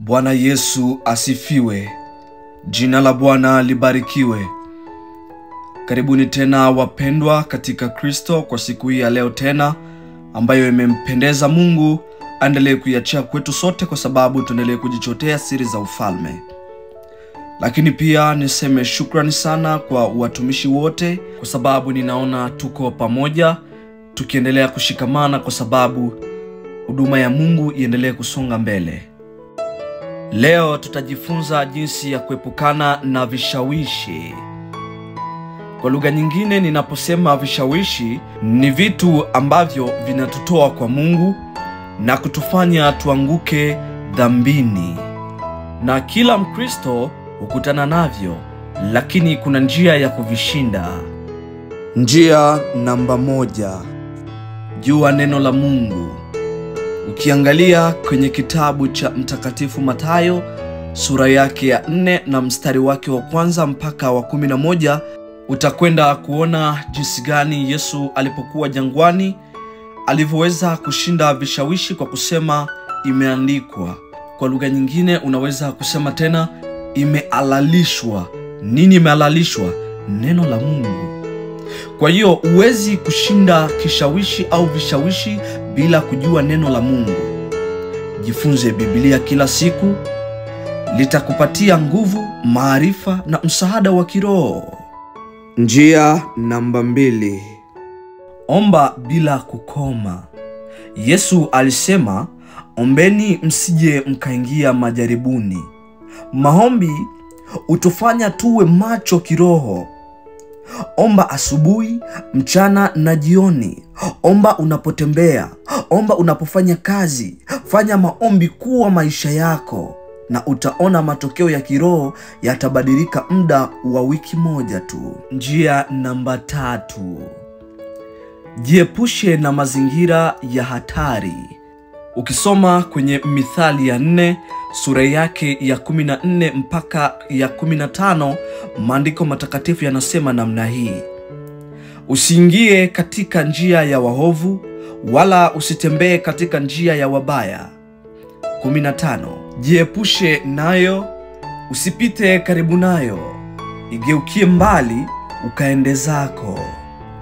Bwana Yesu asifiwe. Jina la Bwana libarikiwe. Karibuni tena wapendwa katika Kristo kwa siku hii ya leo tena ambayo imempendeza Mungu aendelee kuiachia kwetu sote, kwa sababu tuendelee kujichotea siri za ufalme. Lakini pia niseme shukrani sana kwa watumishi wote, kwa sababu ninaona tuko pamoja tukiendelea kushikamana, kwa sababu huduma ya Mungu iendelee kusonga mbele. Leo tutajifunza jinsi ya kuepukana na vishawishi. Kwa lugha nyingine, ninaposema vishawishi, ni vitu ambavyo vinatutoa kwa Mungu na kutufanya tuanguke dhambini. Na kila Mkristo hukutana navyo, lakini kuna njia ya kuvishinda. Njia namba 1. Jua neno la Mungu. Ukiangalia kwenye kitabu cha Mtakatifu Mathayo sura yake ya 4 na mstari wake wa 1 mpaka wa 11, utakwenda kuona jinsi gani Yesu alipokuwa jangwani alivyoweza kushinda vishawishi kwa kusema imeandikwa. Kwa lugha nyingine unaweza kusema tena imehalalishwa. Nini imehalalishwa? Neno la Mungu. Kwa hiyo huwezi kushinda kishawishi au vishawishi bila kujua neno la Mungu. Jifunze Biblia kila siku, litakupatia nguvu, maarifa na msaada wa kiroho. Njia namba 2. Omba bila kukoma. Yesu alisema, ombeni msije mkaingia majaribuni. Maombi utufanya tuwe macho kiroho. Omba asubuhi, mchana na jioni. Omba unapotembea, omba unapofanya kazi. Fanya maombi kuwa maisha yako, na utaona matokeo ya kiroho yatabadilika muda wa wiki moja tu. Njia namba 3. Jiepushe na mazingira ya hatari. Ukisoma kwenye Mithali ya 4 sura yake ya 14 mpaka ya 15, maandiko matakatifu yanasema namna hii: usiingie katika njia ya waovu, wala usitembee katika njia ya wabaya. 15. Jiepushe nayo, usipite karibu nayo, igeukie mbali ukaende zako.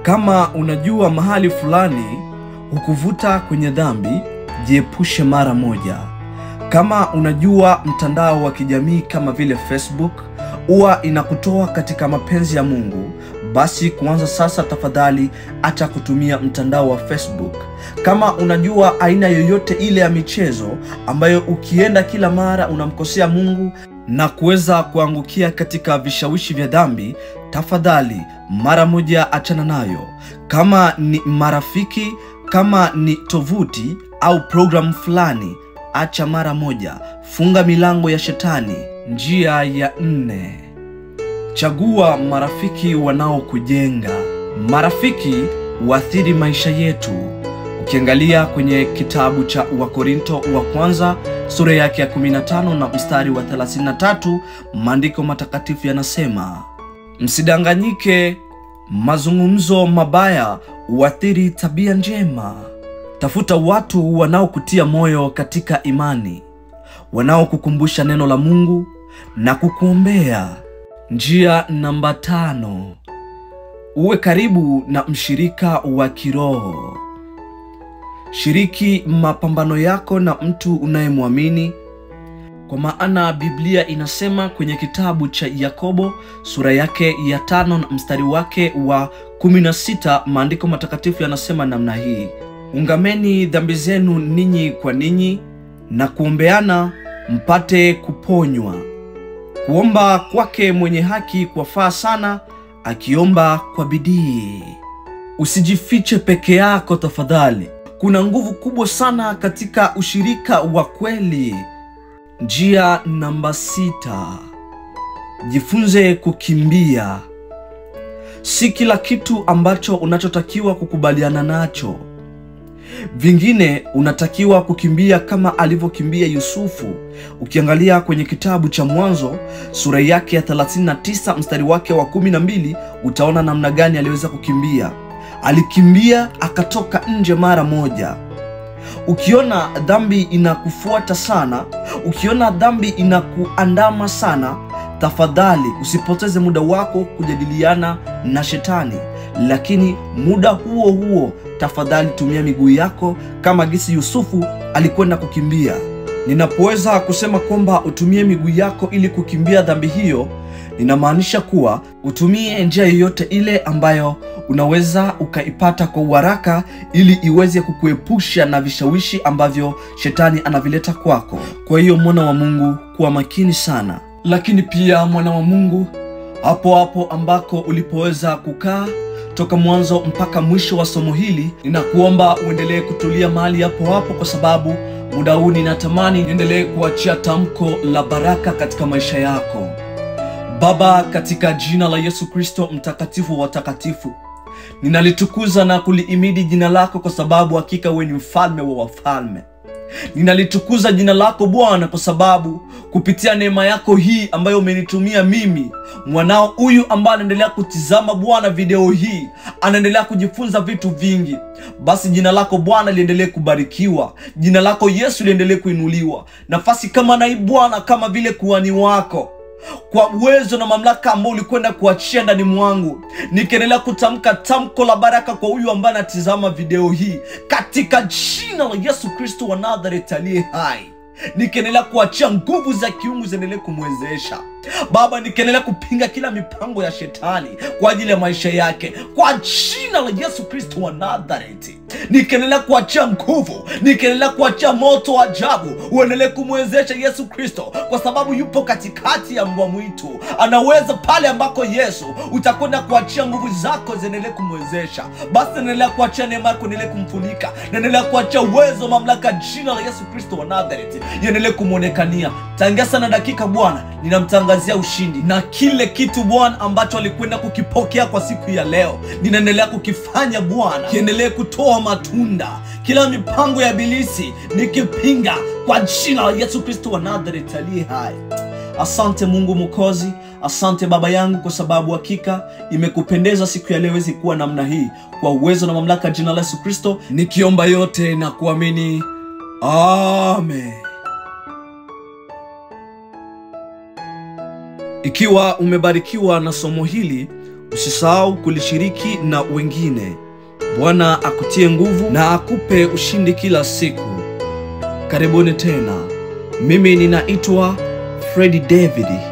Kama unajua mahali fulani hukuvuta kwenye dhambi, jiepushe mara moja. Kama unajua mtandao wa kijamii kama vile Facebook huwa inakutoa katika mapenzi ya Mungu, basi kuanza sasa tafadhali acha kutumia mtandao wa Facebook. Kama unajua aina yoyote ile ya michezo ambayo ukienda kila mara unamkosea Mungu na kuweza kuangukia katika vishawishi vya dhambi, tafadhali mara moja achana nayo. Kama ni marafiki, kama ni tovuti au programu fulani, acha mara moja. Funga milango ya shetani. Njia ya 4. Chagua marafiki wanaokujenga. Marafiki huathiri maisha yetu. Ukiangalia kwenye kitabu cha Wakorinto wa kwanza sura yake ya 15 na mstari wa 33, maandiko matakatifu yanasema, msidanganyike, mazungumzo mabaya huathiri tabia njema. Tafuta watu wanaokutia moyo katika imani, wanaokukumbusha neno la Mungu na kukuombea. Njia namba 5. Uwe karibu na mshirika wa kiroho. Shiriki mapambano yako na mtu unayemwamini, kwa maana Biblia inasema kwenye kitabu cha Yakobo sura yake ya 5 na mstari wake wa 16, maandiko matakatifu yanasema namna hii: ungameni dhambi zenu ninyi kwa ninyi na kuombeana mpate kuponywa. Kuomba kwake mwenye haki kwafaa sana, akiomba kwa bidii. Usijifiche peke yako tafadhali. Kuna nguvu kubwa sana katika ushirika wa kweli. Njia namba 6. Jifunze kukimbia. Si kila kitu ambacho unachotakiwa kukubaliana nacho. Vingine unatakiwa kukimbia kama alivyokimbia Yusufu. Ukiangalia kwenye kitabu cha Mwanzo sura yake ya 39 mstari wake wa 12, utaona namna gani aliweza kukimbia. Alikimbia akatoka nje mara moja. Ukiona dhambi inakufuata sana, ukiona dhambi inakuandama sana, tafadhali usipoteze muda wako kujadiliana na shetani, lakini muda huo huo tafadhali tumia miguu yako kama gisi Yusufu alikwenda kukimbia. Ninapoweza kusema kwamba utumie miguu yako ili kukimbia dhambi hiyo, ninamaanisha kuwa utumie njia yoyote ile ambayo unaweza ukaipata kwa uharaka ili iweze kukuepusha na vishawishi ambavyo shetani anavileta kwako. Kwa hiyo mwana wa Mungu, kuwa makini sana. Lakini pia mwana wa Mungu, hapo ambako ulipoweza kukaa toka mwanzo mpaka mwisho wa somo hili, ninakuomba uendelee kutulia mahali hapo, kwa sababu muda huu ninatamani niendelee kuachia tamko la baraka katika maisha yako. Baba, katika jina la Yesu Kristo mtakatifu wa watakatifu, ninalitukuza na kuliimidi jina lako kwa sababu hakika wewe ni mfalme wa wafalme. Ninalitukuza jina lako Bwana kwa sababu kupitia neema yako hii ambayo umenitumia mimi, mwanao huyu ambaye anaendelea kutizama Bwana video hii, anaendelea kujifunza vitu vingi. Basi jina lako Bwana liendelee kubarikiwa, jina lako Yesu liendelee kuinuliwa. Nafasi kama na hii Bwana, kama vile kuhani wako, kwa uwezo na mamlaka ambao ulikwenda kuachia ndani mwangu, nikiendelea kutamka tamko la baraka kwa huyu ambaye anatizama video hii, katika jina la Yesu Kristo wa Nazareti aliye hai. Nikiendelea kuachia nguvu za kiungu ziendelee kumwezesha Baba, nikiendelea kupinga kila mipango ya shetani kwa ajili ya maisha yake, kwa jina la Yesu Kristo wa Nazareti. Nikiendelea kuachia nguvu, nikiendelea kuachia moto wa ajabu uendelee kumwezesha Yesu Kristo, kwa sababu yupo katikati ya mbwa mwitu. Anaweza pale ambako Yesu utakwenda kuachia nguvu zako ziendelee kumwezesha. Basi endelea kuachia neema yako endelee kumfunika, endelea kuachia uwezo, mamlaka, jina la Yesu Kristo wa Nazareti iendelee kumuonekania. Tangia sana dakika Bwana, ninamtangazia ushindi, na kile kitu Bwana ambacho alikwenda kukipokea kwa siku ya leo, ninaendelea kukifanya Bwana kiendelee kutoa matunda. Kila mipango ya ibilisi nikipinga kwa jina la Yesu Kristo wa Nazareti aliye hai. Asante Mungu Mwokozi, asante Baba yangu, kwa sababu hakika imekupendeza siku ya leo iweze kuwa namna hii, kwa uwezo na mamlaka jina la Yesu Kristo nikiomba yote na kuamini. Amen. Ikiwa umebarikiwa na somo hili, usisahau kulishiriki na wengine. Bwana akutie nguvu na akupe ushindi kila siku. Karibuni tena. Mimi ninaitwa Freddy David.